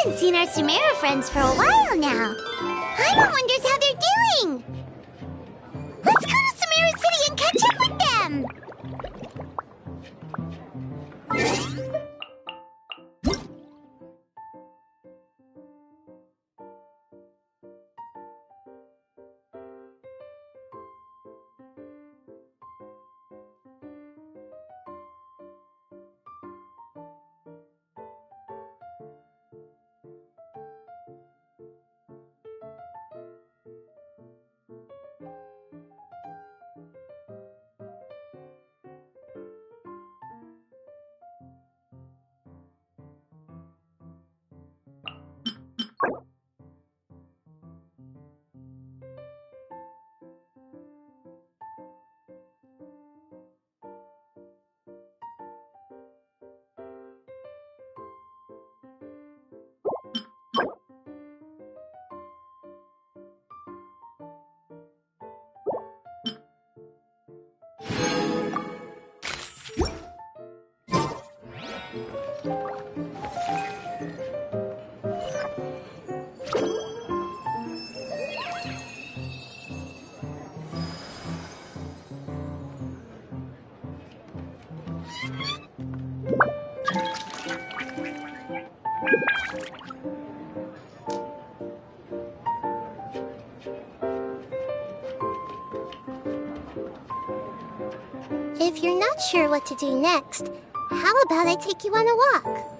haven't seen our Sumeru friends for a while now. Paimon wonders how they're doing. Let's go to Sumeru City and catch up with them. If you're not sure what to do next, how about I take you on a walk?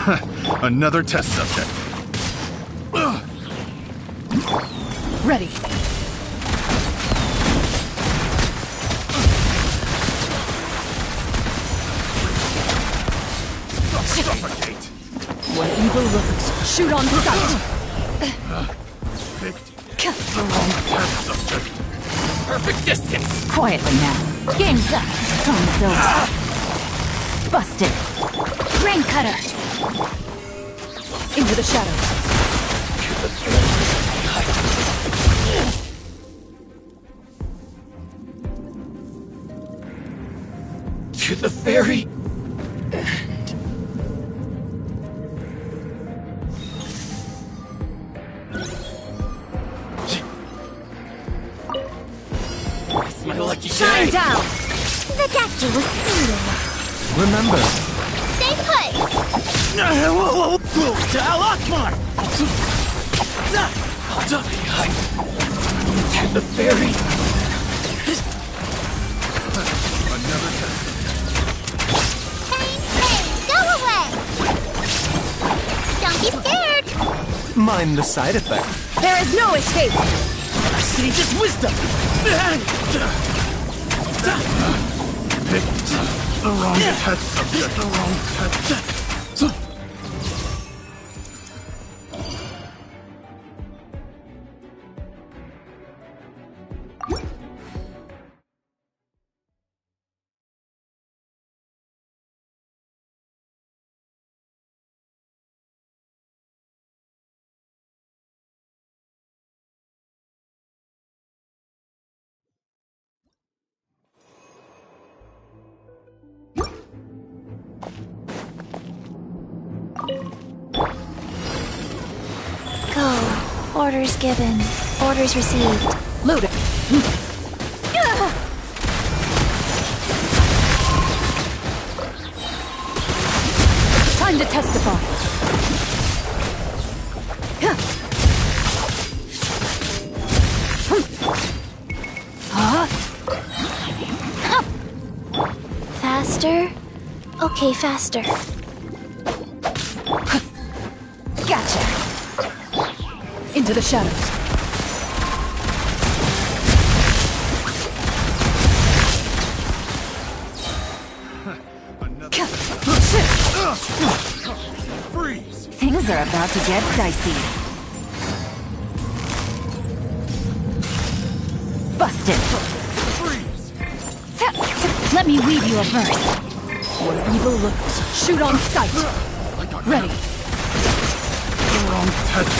Another test subject. Ready. Suffocate. Where evil lurks, shoot on sight. Picked the wrong test subject. Perfect distance. Quietly now. Game's up. Time's over. Busted. Rain cutter. Into the shadows. To the very my lucky Shine day. down. The doctor was singing. Remember. Stay put. To Al-Akbar. To the ferry. Another test. Pain, go away. Don't be scared. Mind the side effect. There is no escape. Sage's wisdom. Picked the wrong test subject. The wrong test. Go. Orders given. Orders received. Load it. Time to testify. Faster? Okay, faster. Gotcha. Into the shadows. Freeze. Things are about to get dicey. Busted. Freeze. Let me weave you a verse. Where evil lurks, shoot on sight. Ready. The wrong test.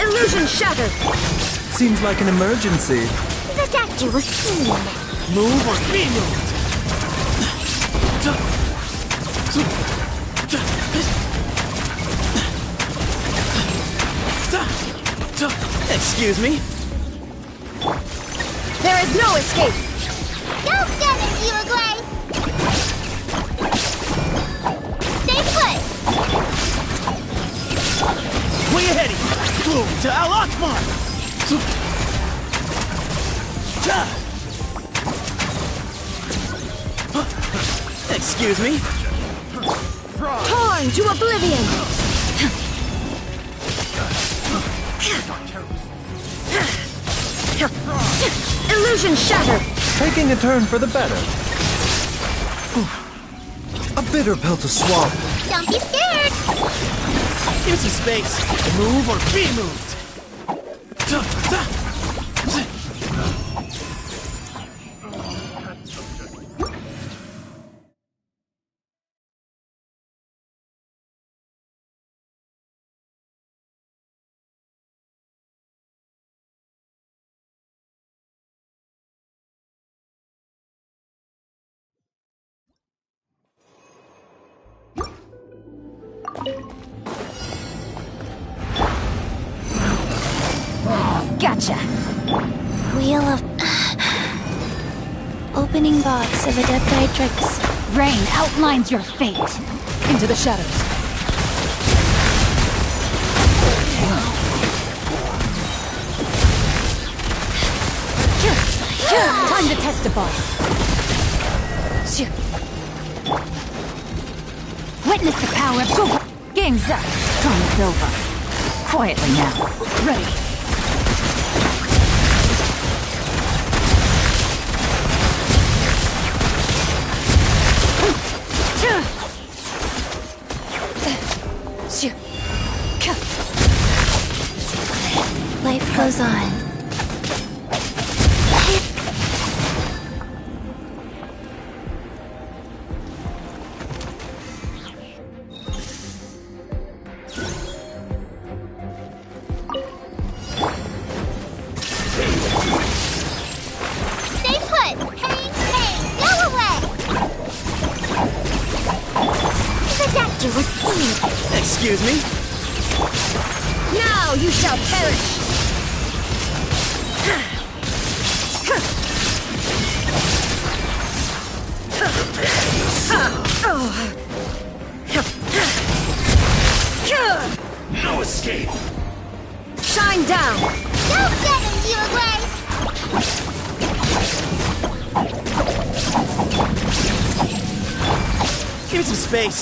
Illusion shattered. Seems like an emergency. The doctor was singing. Move or be moved. Excuse me? There is no escape. Don't stand it, you agree? Stay put. Where you heading? Move to Al-Akbar. Excuse me? Torn to oblivion. Illusion shattered. Taking a turn for the better. A bitter pill to swallow. Don't be scared. Empty space. Move or be moved. Gotcha. Wheel of... Opening box of Adepti Tricks. Rain outlines your fate. Into the shadows. Time to test the boss. Witness the power of Google. Game's up. Time's over. Quietly now. Ready. Life goes on. Stay put! Hang, go away! The doctor was seen. Excuse me? Now you shall perish! No escape! Shine down! Don't get him, you away! Give me some space.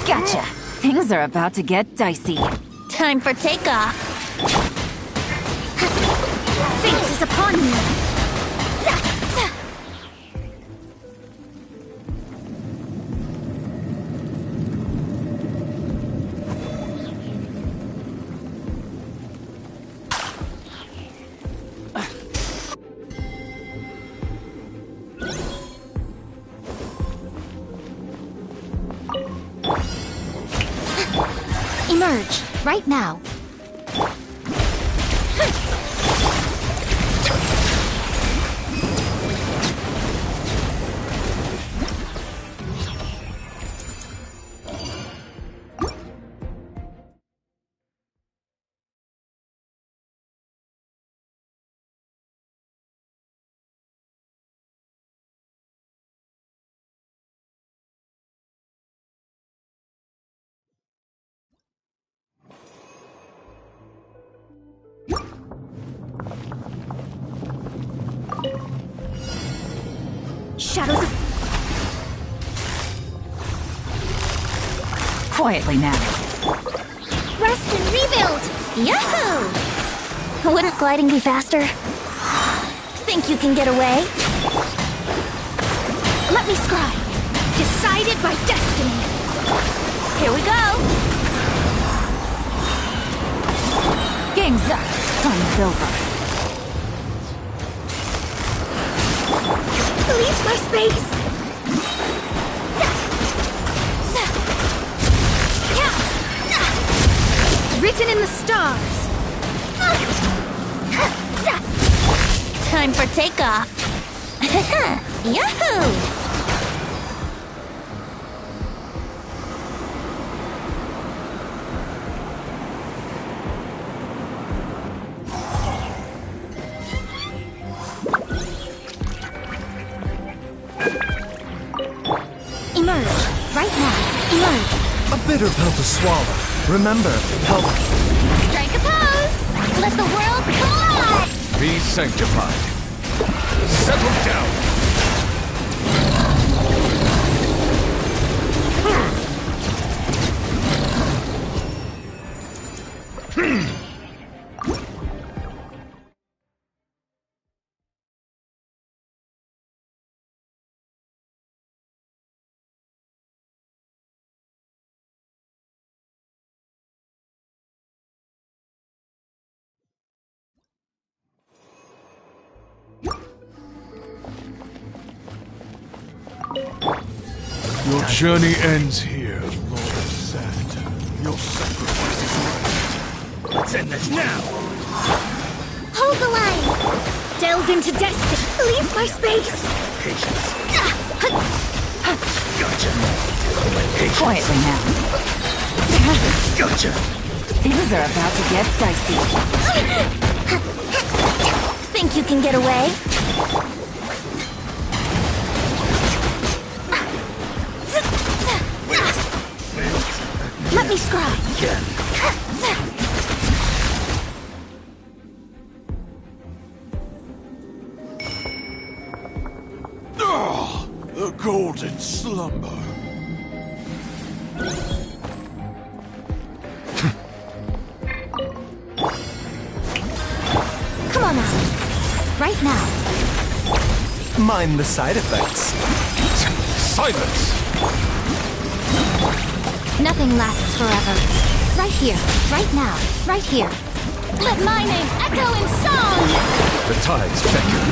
Gotcha! Things are about to get dicey. Time for takeoff. Fate is upon me! Emerge, right now. Shadows of... Quietly now. Rest and rebuild! Yahoo! Wouldn't gliding be faster? Think you can get away? Let me scry. Decided by destiny. Here we go! Game's up. Time's over. Leave my space! Written in the stars. Time Time for takeoff. Yahoo! Emerge. Right now. Emerge. A bitter pill to swallow. Remember, help. Strike a pose. Let the world collide. Be sanctified. Settle down. Your journey ends here, Lord of Sand. Your sacrifice is right. Let's end this now! Hold the line. Delve into destiny. Leave my space. Patience. Gotcha. Patience. Quietly now. Gotcha. Things are about to get dicey. Think you can get away? Let me scry. The golden slumber. Come on now. Right now. Mind the side effects. Silence! Nothing lasts forever. Right here. Right now. Right here. Let my name echo in song! The tides beckon.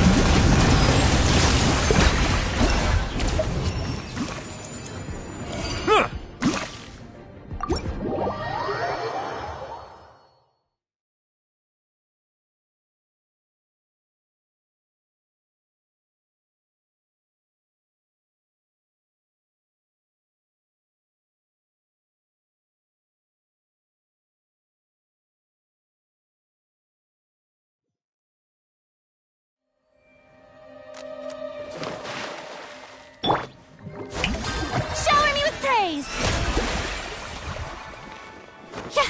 Shower me with praise! Yeah.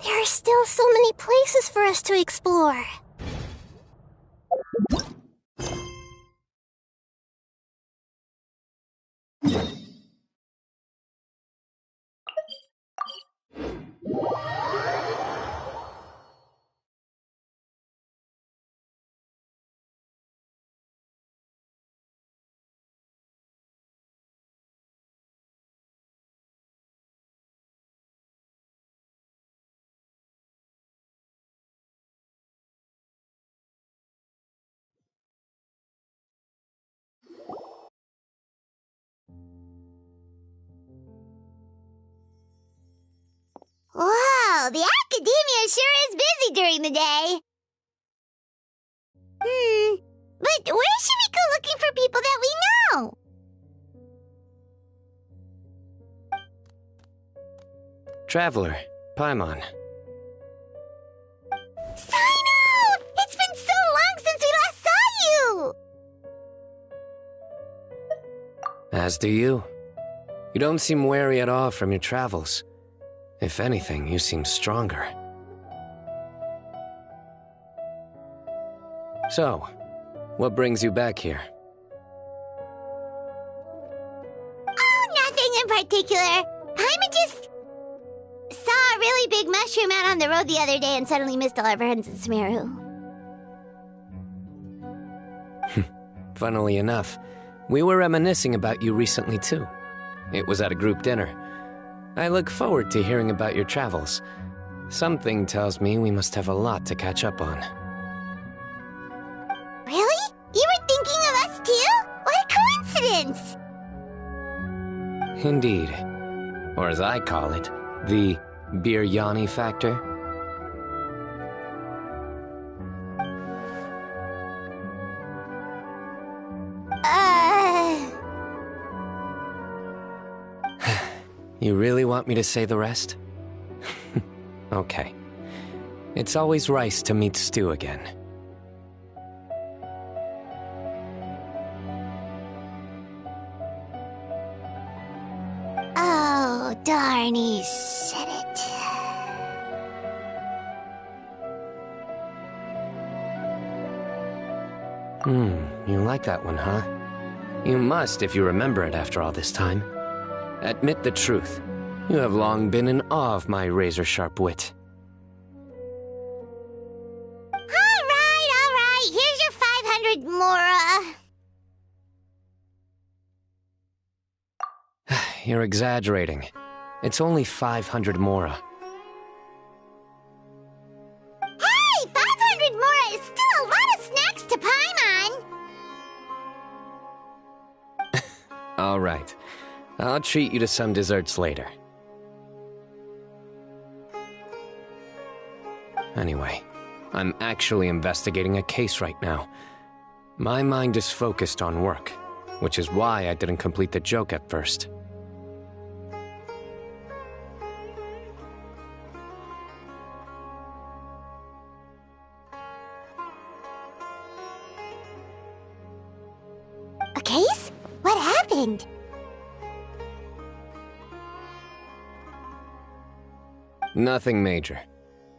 There are still so many places for us to explore. Wow, the academia sure is busy during the day. But where should we go looking for people that we know? Traveler, Paimon. Cyno! It's been so long since we last saw you! As do you. You don't seem weary at all from your travels. If anything, you seem stronger. So, what brings you back here? Oh, nothing in particular. Paimon just saw a really big mushroom out on the road the other day and suddenly missed all our friends in Sumeru. Funnily enough, we were reminiscing about you recently too. It was at a group dinner. I look forward to hearing about your travels. Something tells me we must have a lot to catch up on. Really? You were thinking of us too? What a coincidence! Indeed. Or as I call it, the Biryani factor. You really want me to say the rest? Okay. It's always rice to meet stew again. Oh, darn, he said it. You like that one, huh? You must if you remember it after all this time. Admit the truth. You have long been in awe of my razor-sharp wit. All right. Here's your 500 mora. You're exaggerating. It's only 500 mora. Hey, 500 mora is still a lot of snacks to Paimon. All right. I'll treat you to some desserts later. Anyway, I'm actually investigating a case right now. My mind is focused on work, which is why I didn't complete the joke at first. A case? What happened? Nothing major.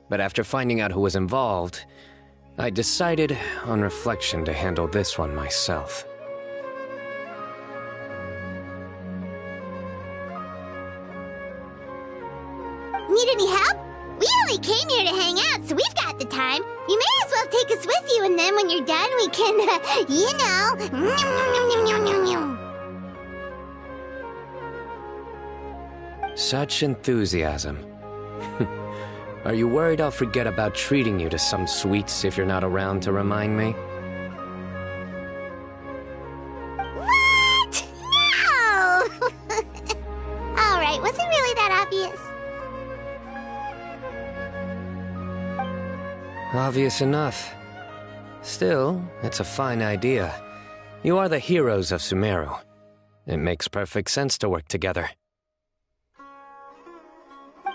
But after finding out who was involved, I decided, on reflection, to handle this one myself. Need any help? We only came here to hang out, so we've got the time. You may as well take us with you, and then when you're done, we can, you know... Such enthusiasm. Are you worried I'll forget about treating you to some sweets if you're not around to remind me? What? No! Alright, was it really that obvious? Obvious enough. Still, it's a fine idea. You are the heroes of Sumeru. It makes perfect sense to work together.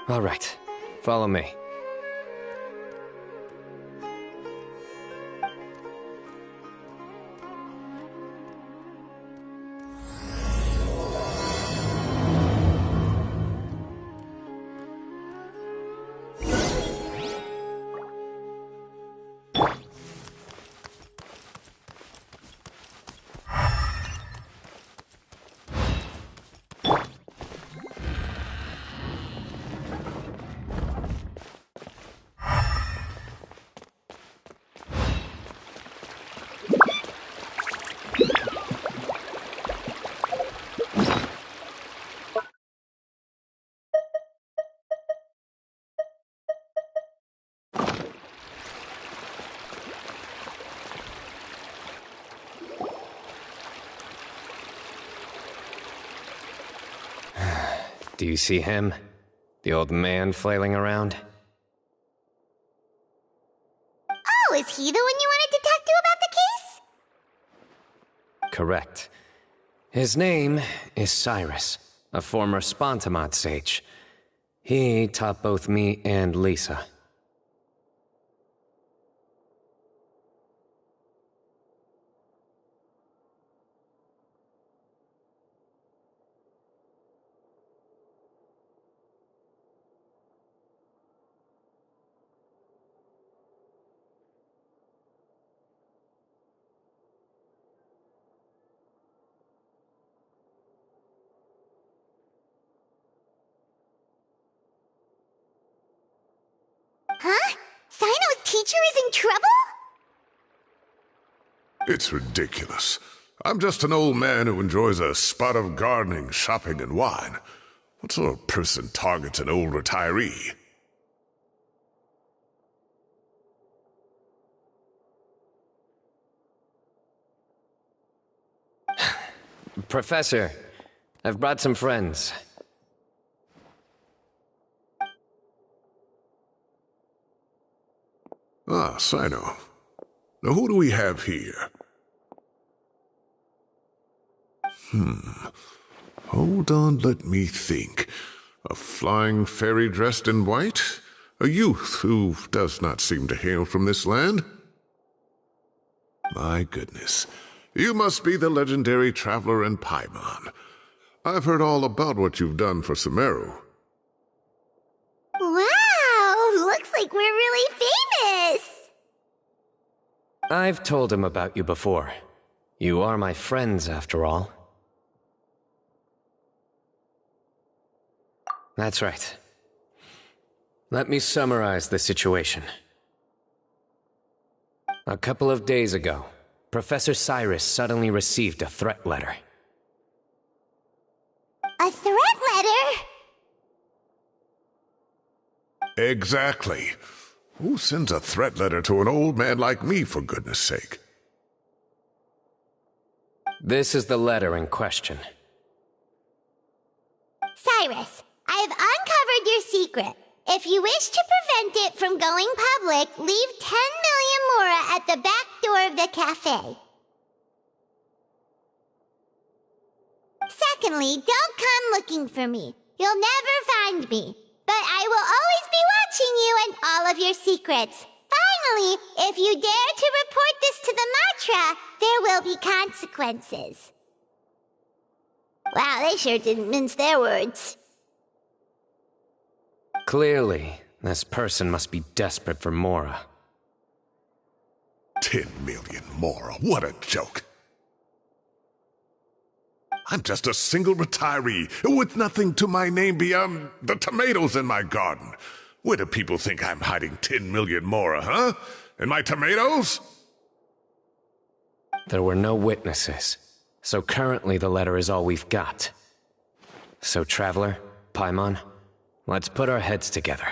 All right, follow me. Do you see him? The old man flailing around? Oh, is he the one you wanted to talk to about the case? Correct. His name is Cyrus, a former Spontamod sage. He taught both me and Lisa. Huh? Cyno's teacher is in trouble? It's ridiculous. I'm just an old man who enjoys a spot of gardening, shopping, and wine. What sort of person targets an old retiree? Professor, I've brought some friends. Ah, Cyno. Now who do we have here? Hold on, let me think. A flying fairy dressed in white? A youth who does not seem to hail from this land? My goodness. You must be the legendary traveler in Paimon. I've heard all about what you've done for Sumeru. Wow, looks like we're really famous! I've told him about you before. You are my friends, after all. That's right. Let me summarize the situation. A couple of days ago, Professor Cyrus suddenly received a threat letter. A threat letter? Exactly. Who sends a threat letter to an old man like me, for goodness sake? This is the letter in question. Cyrus, I have uncovered your secret. If you wish to prevent it from going public, leave 10 million mora at the back door of the cafe. Secondly, don't come looking for me. You'll never find me. But I will always be watching you and all of your secrets. Finally, if you dare to report this to the Matra, there will be consequences. Wow, they sure didn't mince their words. Clearly, this person must be desperate for Mora. 10 million mora, what a joke. I'm just a single retiree with nothing to my name beyond the tomatoes in my garden. Where do people think I'm hiding 10 million mora, huh? In my tomatoes? There were no witnesses, so currently the letter is all we've got. So, Traveler, Paimon, let's put our heads together.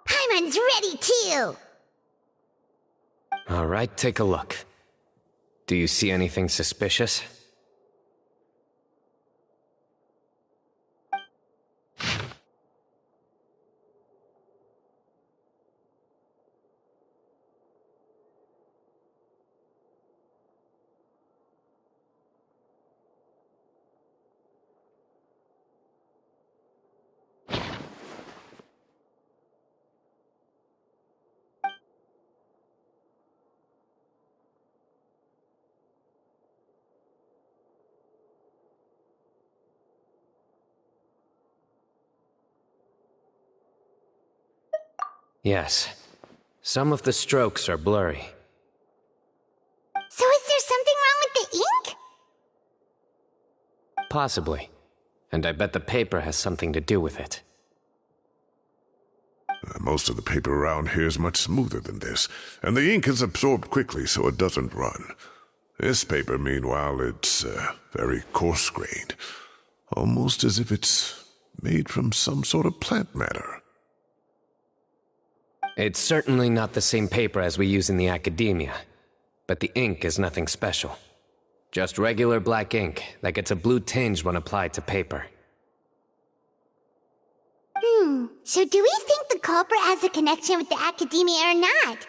Paimon's ready too! All right, take a look. Do you see anything suspicious? Yes. Some of the strokes are blurry. So is there something wrong with the ink? Possibly. And I bet the paper has something to do with it. Most of the paper around here is much smoother than this, and the ink is absorbed quickly so it doesn't run. This paper, meanwhile, it's very coarse-grained, almost as if it's made from some sort of plant matter. It's certainly not the same paper as we use in the academia, but the ink is nothing special. Just regular black ink that gets a blue tinge when applied to paper. So do we think the culprit has a connection with the Academia or not?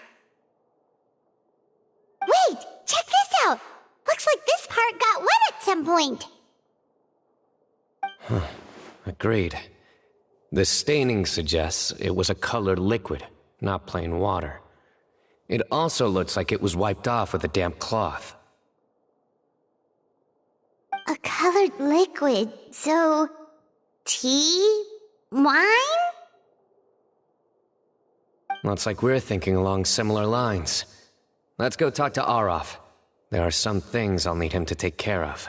Wait, check this out! Looks like this part got wet at some point. Agreed. The staining suggests it was a colored liquid, not plain water. It also looks like it was wiped off with a damp cloth. A colored liquid, so... tea? Wine? Looks like we're thinking along similar lines. Let's go talk to Aureus. There are some things I'll need him to take care of.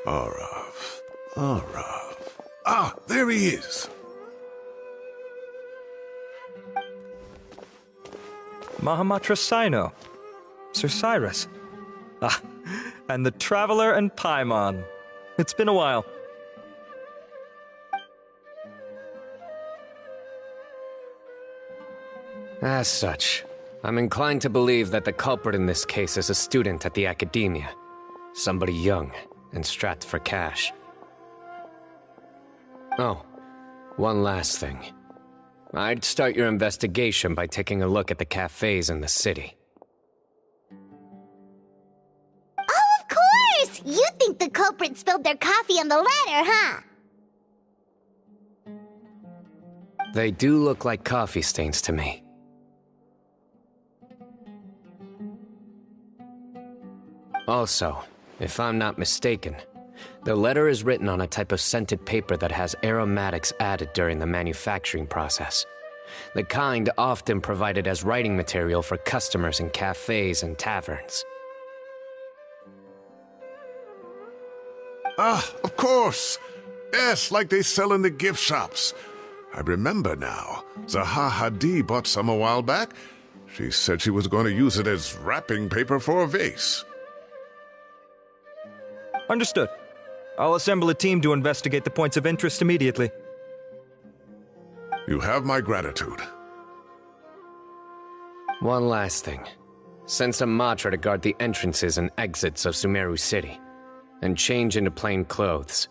Aureus. Ah, there he is. Mahamatra Cyno. Sir Cyrus. Ah, and the Traveler and Paimon. It's been a while. As such, I'm inclined to believe that the culprit in this case is a student at the Academia. Somebody young and strapped for cash. Oh, one last thing. I'd start your investigation by taking a look at the cafes in the city. Oh, of course! You think the culprit spilled their coffee on the ladder, huh? They do look like coffee stains to me. Also, if I'm not mistaken, the letter is written on a type of scented paper that has aromatics added during the manufacturing process. The kind often provided as writing material for customers in cafes and taverns. Ah, of course. Yes, like they sell in the gift shops. I remember now. Zaha Hadid bought some a while back. She said she was going to use it as wrapping paper for a vase. Understood. I'll assemble a team to investigate the points of interest immediately. You have my gratitude. One last thing. Send some Matra to guard the entrances and exits of Sumeru City. And change into plain clothes.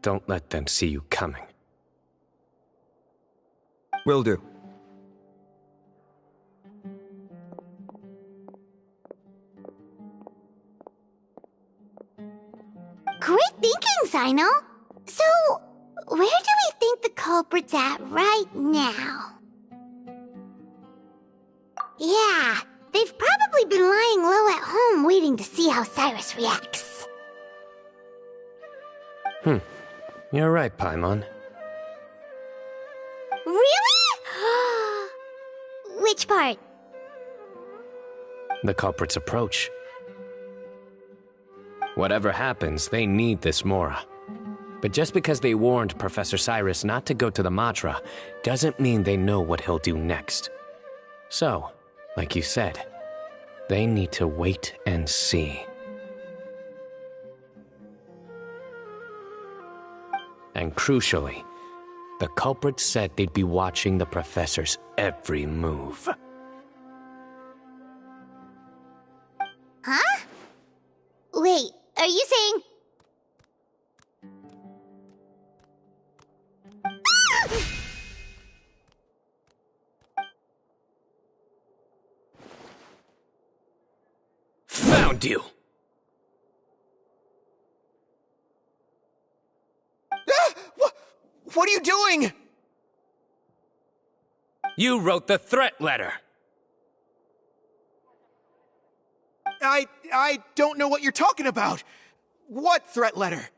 Don't let them see you coming. Will do. Great thinking, Cyno. So, where do we think the culprit's at right now? Yeah, they've probably been lying low at home waiting to see how Cyrus reacts. You're right, Paimon. Really? Which part? The culprit's approach. Whatever happens, they need this Mora. But just because they warned Professor Cyrus not to go to the Matra, doesn't mean they know what he'll do next. So, like you said, they need to wait and see. And crucially, the culprits said they'd be watching the professor's every move. Huh? Wait, are you saying... Found you! What are you doing? You wrote the threat letter! I don't know what you're talking about. What threat letter?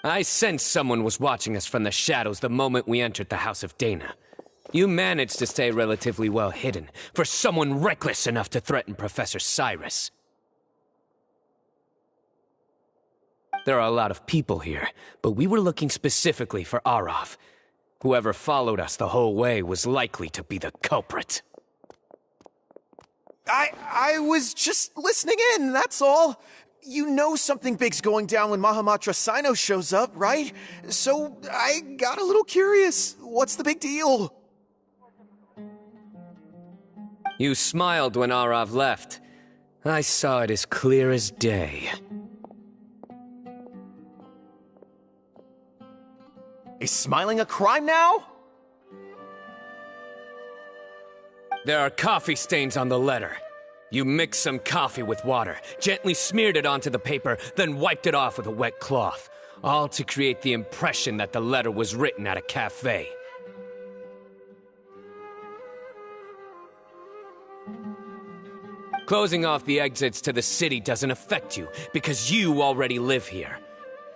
I sensed someone was watching us from the shadows the moment we entered the House of Dana. You managed to stay relatively well hidden for someone reckless enough to threaten Professor Cyrus. There are a lot of people here, but we were looking specifically for Aureus. Whoever followed us the whole way was likely to be the culprit. I was just listening in, that's all. You know something big's going down when Mahamatra Cyno shows up, right? So I got a little curious. What's the big deal? You smiled when Aureus left. I saw it as clear as day. Is smiling a crime now? There are coffee stains on the letter. You mixed some coffee with water, gently smeared it onto the paper, then wiped it off with a wet cloth, all to create the impression that the letter was written at a cafe. Closing off the exits to the city doesn't affect you, because you already live here.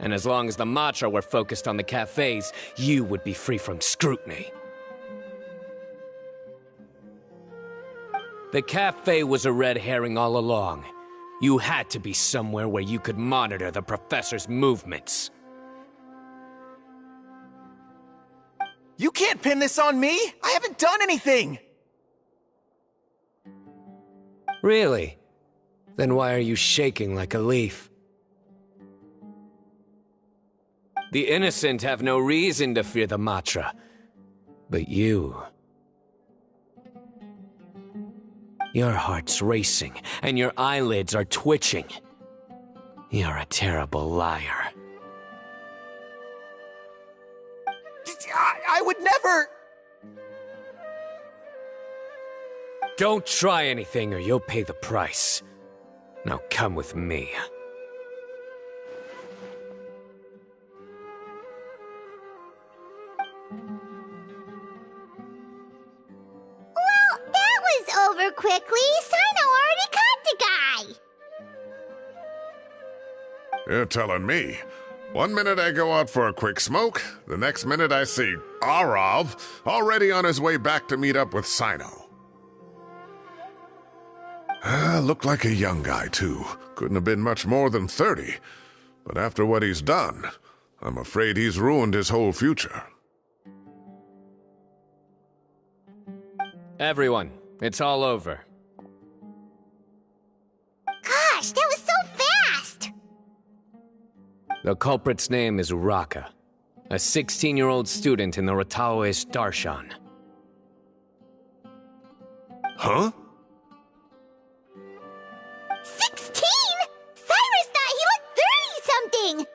And as long as the Matra were focused on the cafes, you would be free from scrutiny. The cafe was a red herring all along. You had to be somewhere where you could monitor the professor's movements. You can't pin this on me! I haven't done anything! Really? Then why are you shaking like a leaf? The innocent have no reason to fear the Matra. But you... Your heart's racing, and your eyelids are twitching. You're a terrible liar. I would never... Don't try anything or you'll pay the price. Now come with me. Well, that was over quickly. Cyno already caught the guy. You're telling me. One minute I go out for a quick smoke, the next minute I see Aureus already on his way back to meet up with Cyno. Looked like a young guy, too. Couldn't have been much more than 30. But after what he's done, I'm afraid he's ruined his whole future. Everyone, it's all over. Gosh, that was so fast! The culprit's name is Uraka, a 16-year-old student in the Aureus Darshan. Huh? 16? Cyrus thought he looked 30-something!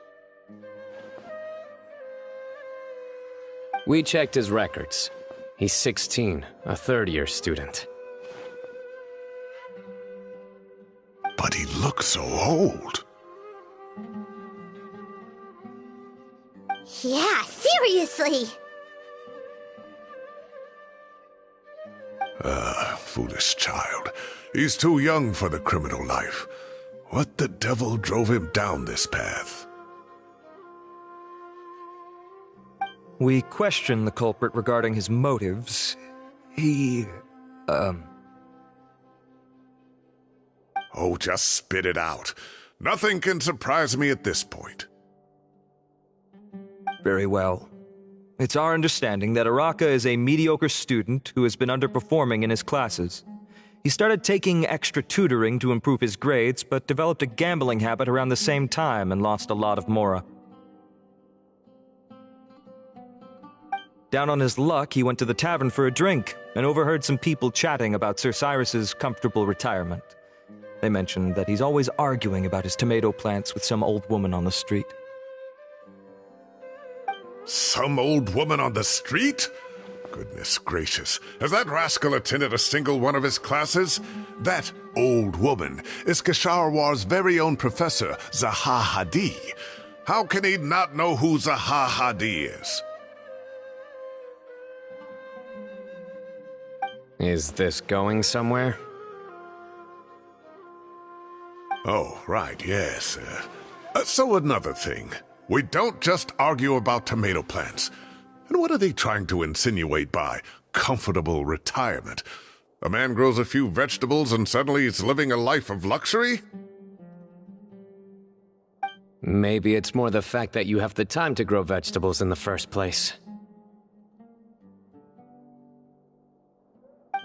We checked his records. He's 16, a third-year student. But he looks so old. Yeah, seriously! Foolish child. He's too young for the criminal life. What the devil drove him down this path? We questioned the culprit regarding his motives. He, Oh, just spit it out. Nothing can surprise me at this point. Very well. It's our understanding that Uraka is a mediocre student who has been underperforming in his classes. He started taking extra tutoring to improve his grades, but developed a gambling habit around the same time and lost a lot of mora. Down on his luck, he went to the tavern for a drink and overheard some people chatting about Sir Cyrus's comfortable retirement. They mentioned that he's always arguing about his tomato plants with some old woman on the street. Some old woman on the street? Goodness gracious. Has that rascal attended a single one of his classes? That old woman is Kasharwar's very own professor, Zaha Hadi. How can he not know who Zaha Hadi is? Is this going somewhere? Oh, right, yes. So another thing. We don't just argue about tomato plants. And what are they trying to insinuate by comfortable retirement? A man grows a few vegetables and suddenly he's living a life of luxury? Maybe it's more the fact that you have the time to grow vegetables in the first place.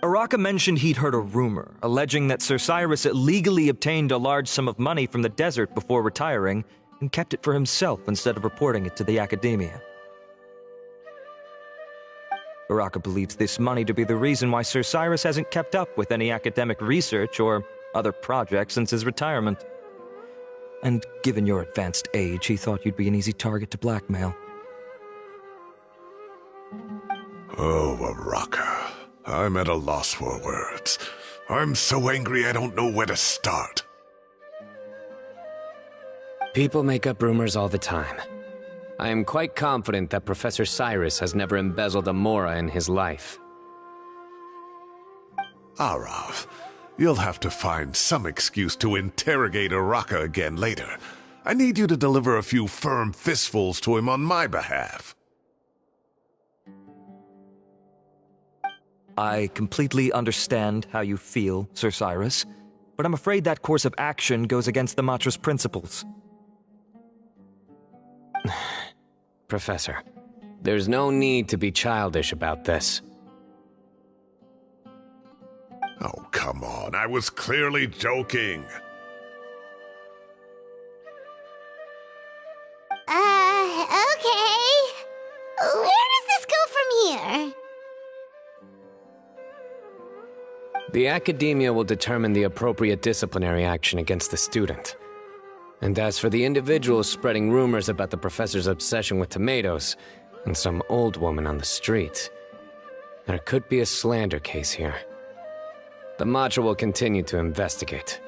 Araka mentioned he'd heard a rumor, alleging that Sir Cyrus illegally obtained a large sum of money from the desert before retiring and kept it for himself instead of reporting it to the academia. Araka believes this money to be the reason why Sir Cyrus hasn't kept up with any academic research or other projects since his retirement. And given your advanced age, he thought you'd be an easy target to blackmail. Oh, Araka. I'm at a loss for words. I'm so angry I don't know where to start. People make up rumors all the time. I am quite confident that Professor Cyrus has never embezzled a mora in his life. Arav, you'll have to find some excuse to interrogate Araka again later. I need you to deliver a few firm fistfuls to him on my behalf. I completely understand how you feel, Sir Cyrus, but I'm afraid that course of action goes against the Matra's principles. Professor, there's no need to be childish about this. Oh, come on. I was clearly joking. Okay. Where does this go from here? The academia will determine the appropriate disciplinary action against the student. And as for the individuals spreading rumors about the professor's obsession with tomatoes and some old woman on the street, there could be a slander case here. The Matra will continue to investigate.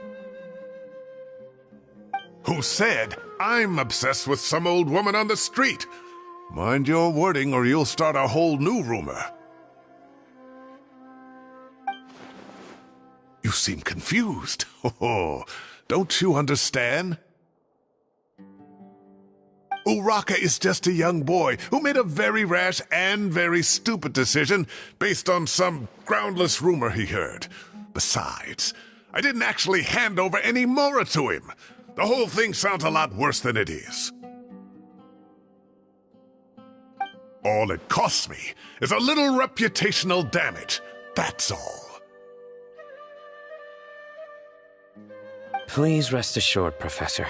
Who said I'm obsessed with some old woman on the street? Mind your wording or you'll start a whole new rumor. You seem confused. Oh, don't you understand? Uraka is just a young boy who made a very rash and very stupid decision based on some groundless rumor he heard. Besides, I didn't actually hand over any mora to him. The whole thing sounds a lot worse than it is. All it costs me is a little reputational damage. That's all. Please rest assured, Professor,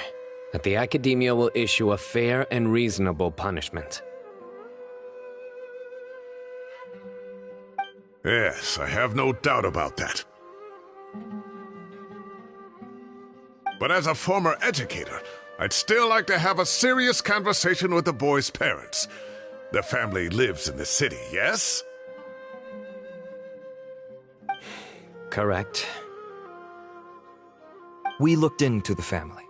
that the Academia will issue a fair and reasonable punishment. Yes, I have no doubt about that. But as a former educator, I'd still like to have a serious conversation with the boy's parents. The family lives in the city, yes? Correct. We looked into the family.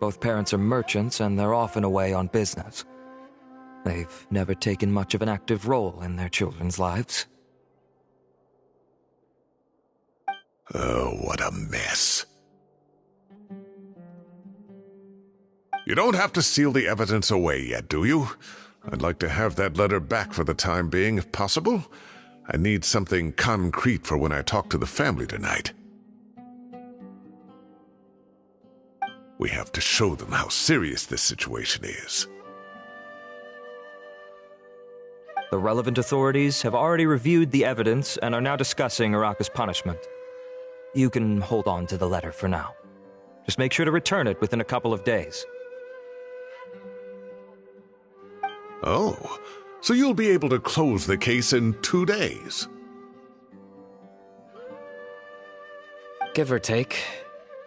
Both parents are merchants and they're often away on business. They've never taken much of an active role in their children's lives. Oh, what a mess. You don't have to seal the evidence away yet, do you? I'd like to have that letter back for the time being, if possible. I need something concrete for when I talk to the family tonight. We have to show them how serious this situation is. The relevant authorities have already reviewed the evidence and are now discussing Araka's punishment. You can hold on to the letter for now. Just make sure to return it within a couple of days. Oh, so you'll be able to close the case in 2 days. Give or take,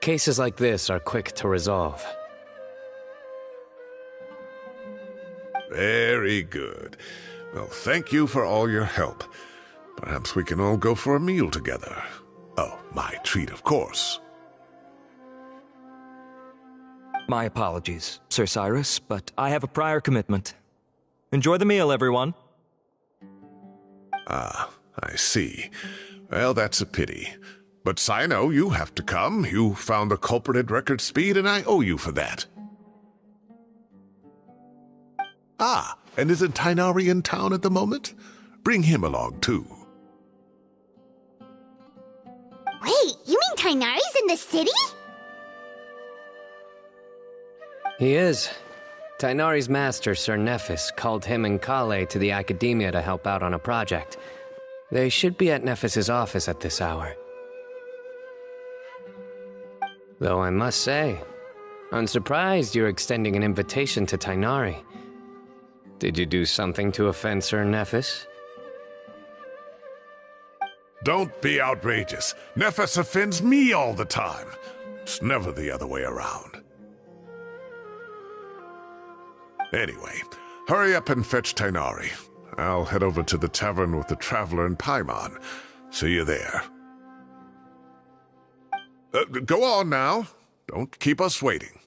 cases like this are quick to resolve. Very good. Well, thank you for all your help. Perhaps we can all go for a meal together. Oh, my treat, of course. My apologies, Sir Cyrus, but I have a prior commitment. Enjoy the meal, everyone. Ah, I see. Well, that's a pity. But Cyno, you have to come. You found the culprit at record speed, and I owe you for that. Ah, and isn't Tighnari in town at the moment? Bring him along, too. Wait, you mean Tighnari's in the city? He is. Tighnari's master, Sir Nephis, called him and Kale to the Academia to help out on a project. They should be at Nephis's office at this hour. Though I must say, I'm surprised you're extending an invitation to Tighnari. Did you do something to offend Sir Nephis? Don't be outrageous. Nephis offends me all the time. It's never the other way around. Anyway, hurry up and fetch Tighnari. I'll head over to the tavern with the Traveler and Paimon. See you there. Go on now. Don't keep us waiting.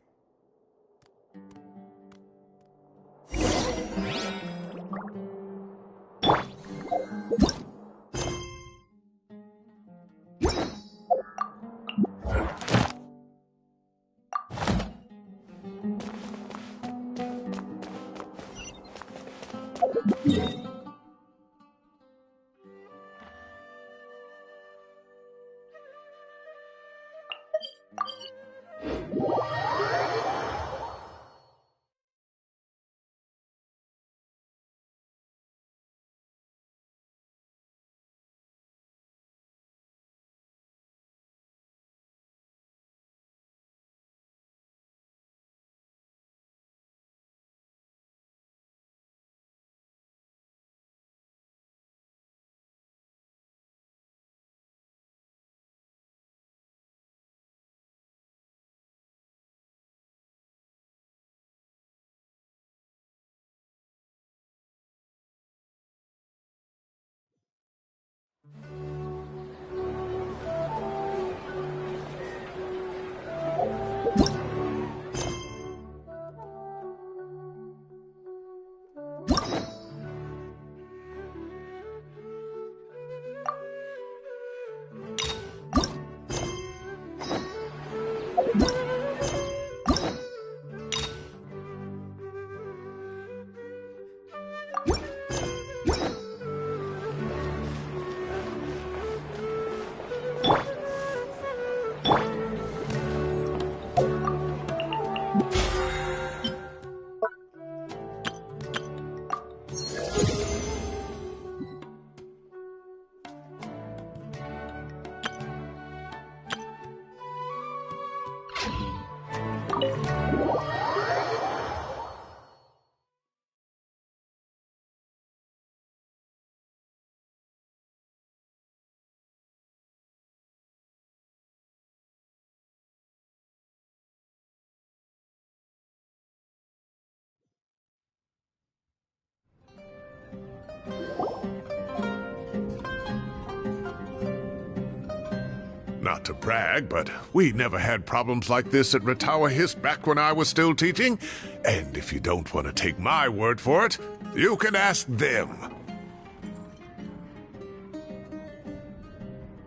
Not to brag, but we never had problems like this at Ratawa Hiss back when I was still teaching. And if you don't want to take my word for it, you can ask them.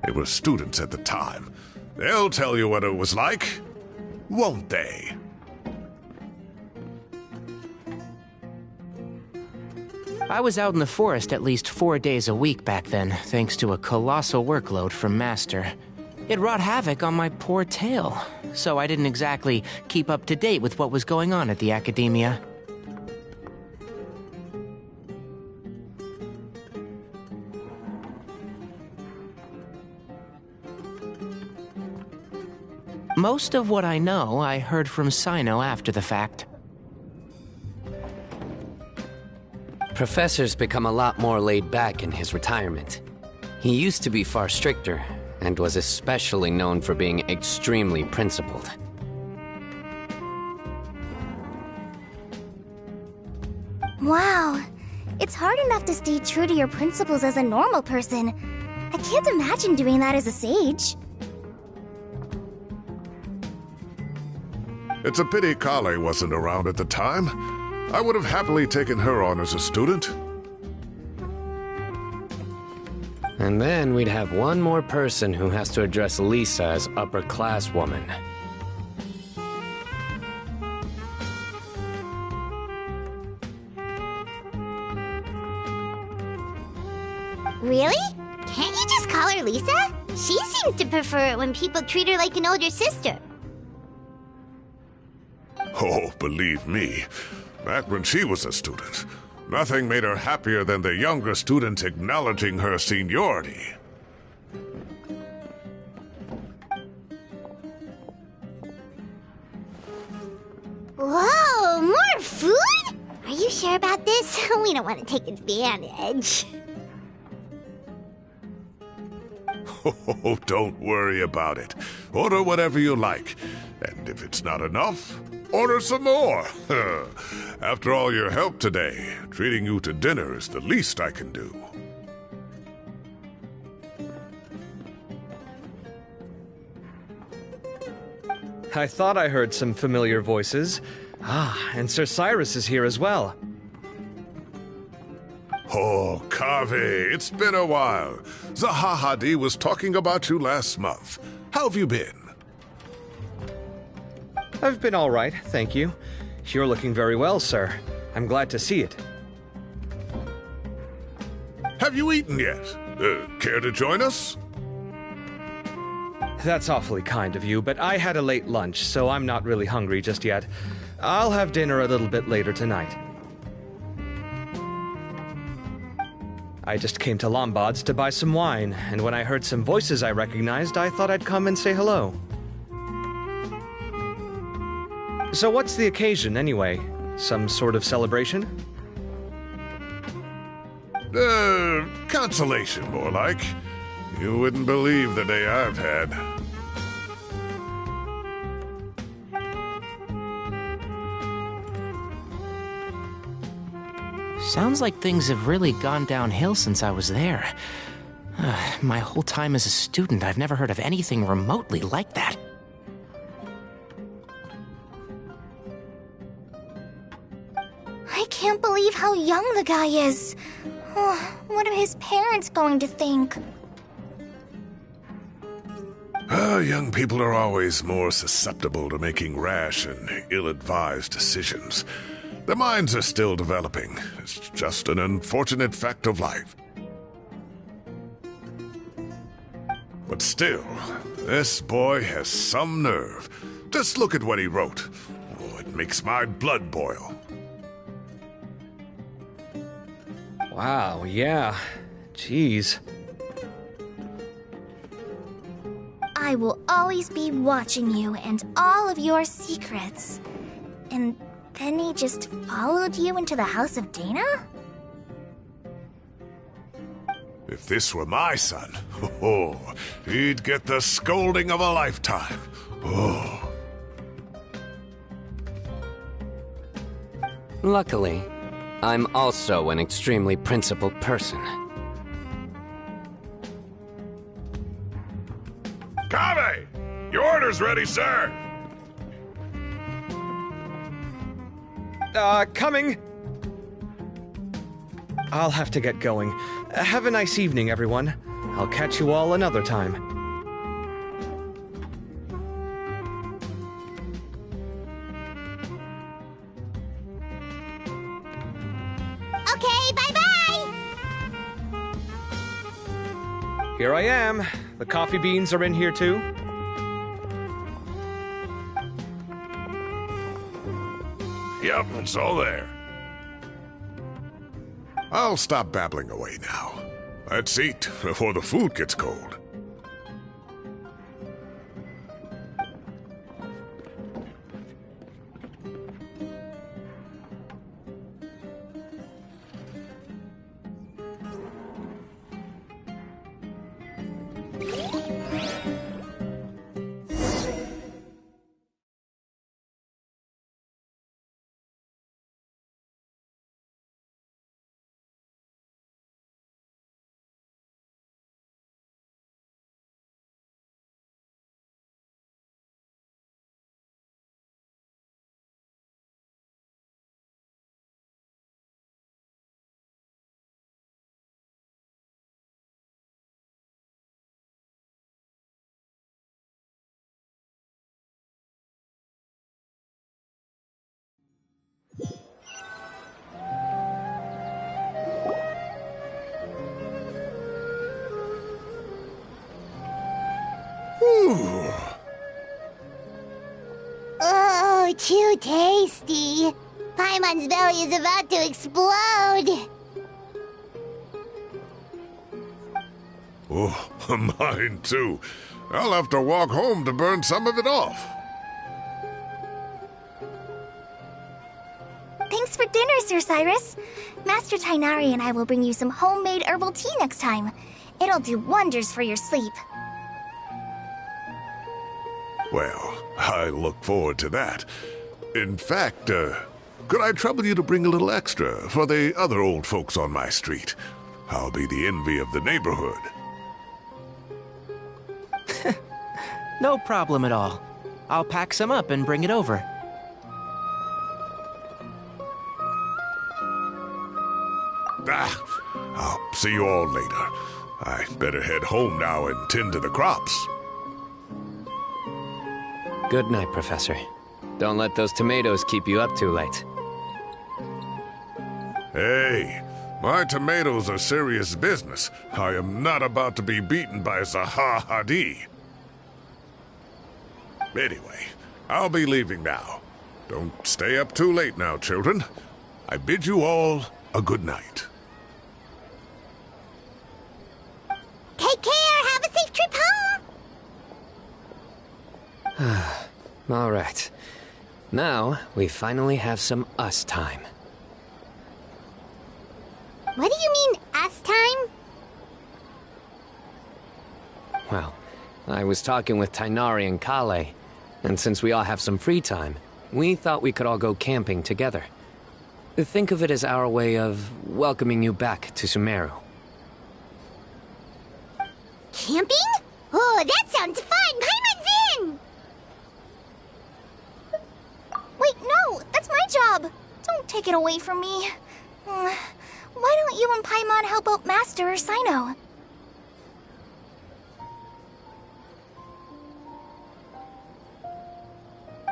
They were students at the time. They'll tell you what it was like, won't they? I was out in the forest at least 4 days a week back then, thanks to a colossal workload from Master. It wrought havoc on my poor tail, so I didn't exactly keep up to date with what was going on at the Academia. Most of what I know, I heard from Cyno after the fact. Professor's become a lot more laid back in his retirement. He used to be far stricter, and was especially known for being extremely principled. Wow. It's hard enough to stay true to your principles as a normal person. I can't imagine doing that as a sage. It's a pity Kale wasn't around at the time. I would have happily taken her on as a student. And then we'd have one more person who has to address Lisa as upper-class woman. Really? Can't you just call her Lisa? She seems to prefer it when people treat her like an older sister. Oh, believe me, back when she was a student, nothing made her happier than the younger students acknowledging her seniority. Whoa, more food? Are you sure about this? We don't want to take advantage. Oh, don't worry about it. Order whatever you like. And if it's not enough, order some more. After all your help today, treating you to dinner is the least I can do. I thought I heard some familiar voices. Ah, and Sir Cyrus is here as well. Oh, Kave, it's been a while. Zahahadi was talking about you last month. How have you been? I've been all right, thank you. You're looking very well, sir. I'm glad to see it. Have you eaten yet? Care to join us? That's awfully kind of you, but I had a late lunch, so I'm not really hungry just yet. I'll have dinner a little bit later tonight. I just came to Lombard's to buy some wine, and when I heard some voices I recognized, I thought I'd come and say hello. So what's the occasion, anyway? Some sort of celebration? Consolation, more like. You wouldn't believe the day I've had. Sounds like things have really gone downhill since I was there. My whole time as a student, I've never heard of anything remotely like that. I can't believe how young the guy is. Oh, what are his parents going to think? Young people are always more susceptible to making rash and ill-advised decisions. Their minds are still developing. It's just an unfortunate fact of life. But still, this boy has some nerve. Just look at what he wrote. Oh, it makes my blood boil. Wow, yeah. Jeez. I will always be watching you and all of your secrets. And then he just followed you into the house of Dana? If this were my son, he'd get the scolding of a lifetime. Oh. Luckily, I'm also an extremely principled person. Kave! Your order's ready, sir! Coming! I'll have to get going. Have a nice evening, everyone. I'll catch you all another time. Okay, bye-bye! Here I am. The coffee beans are in here too. Yep, it's all there. I'll stop babbling away now. Let's eat before the food gets cold. Oh, too tasty. Paimon's belly is about to explode. Oh, mine too. I'll have to walk home to burn some of it off. Thanks for dinner, Sir Cyrus. Master Tighnari and I will bring you some homemade herbal tea next time. It'll do wonders for your sleep. Well, I look forward to that. In fact, could I trouble you to bring a little extra for the other old folks on my street? I'll be the envy of the neighborhood. No problem at all. I'll pack some up and bring it over. I'll see you all later. I better head home now and tend to the crops. Good night, Professor. Don't let those tomatoes keep you up too late. Hey, my tomatoes are serious business. I am not about to be beaten by Zaha Hadid. Anyway, I'll be leaving now. Don't stay up too late now, children. I bid you all a good night. Take care. Have a safe trip home. All right. Now, we finally have some us time. What do you mean, us time? Well, I was talking with Tighnari and Kale, and since we all have some free time, we thought we could all go camping together. Think of it as our way of welcoming you back to Sumeru. Camping? Oh, that sounds fun! Paimon's in! Wait, no! That's my job! Don't take it away from me. Why don't you and Paimon help out Master or Cyno?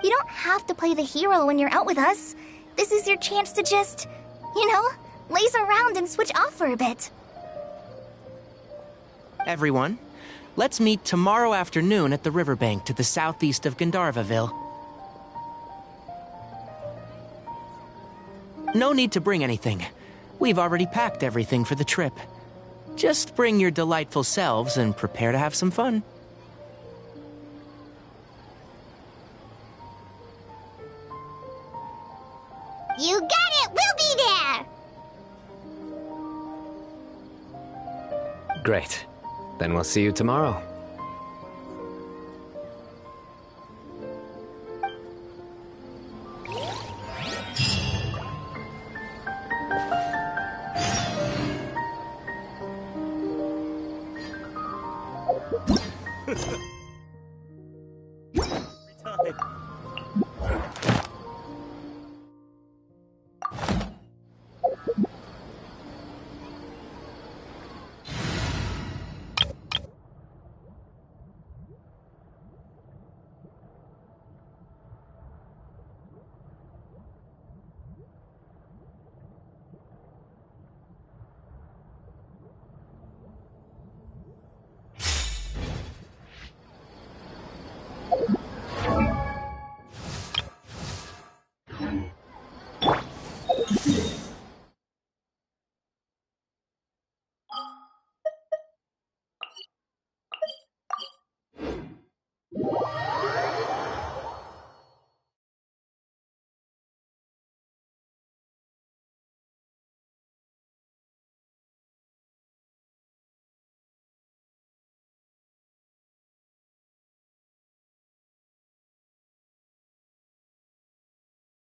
You don't have to play the hero when you're out with us. This is your chance to just, laze around and switch off for a bit. Everyone, let's meet tomorrow afternoon at the riverbank to the southeast of Gandharvaville. No need to bring anything. We've already packed everything for the trip. Just bring your delightful selves and prepare to have some fun. You got it! We'll be there! Great. Then we'll see you tomorrow.